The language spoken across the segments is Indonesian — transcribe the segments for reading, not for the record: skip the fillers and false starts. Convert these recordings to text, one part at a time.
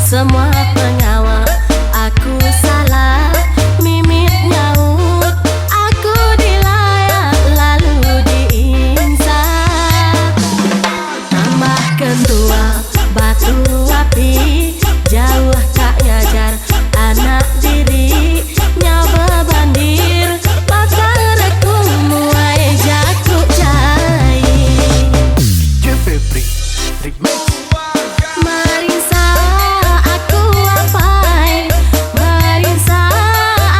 Semua pengawal aku salah, mimit nyaut aku dilayak lalu diinsaf. Tambah kedua batu api, jauh tak ngajar anak diri nyawa bandir mata reku muai jakuk jai. Je Febri Remix. Marisa aku apai, Marisa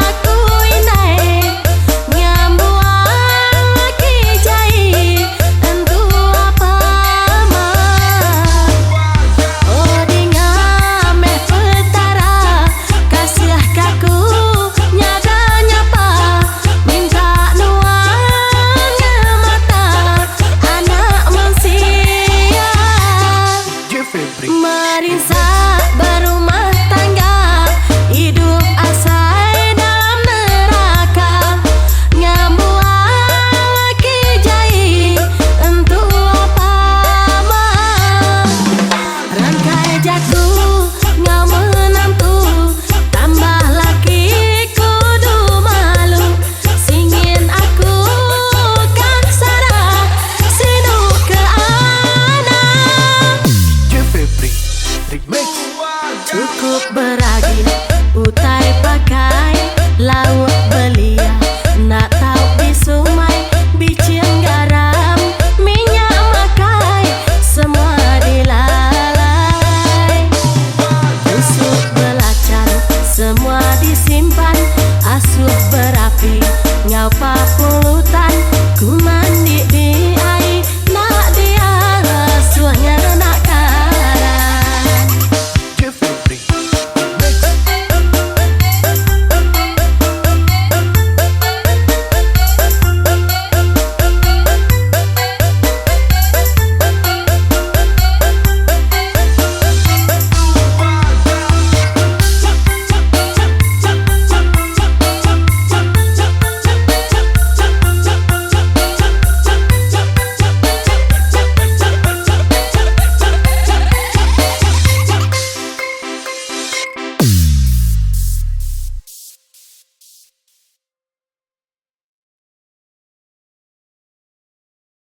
aku inai, nyambuan laki jai tentu apa mah. Oh dingame petara kasih kaku nyada nyapa minta nuangnya mata anak manusia. Je Febri. Marisa berumah tangga, hidup asai dalam neraka, ngambuan laki jai tentu apa mah. Rangkai jaku ngau menantu, tambah laki kudu malu, singin aku kan sarah sinu ke anak. Je Febri Remix. Cukup beragi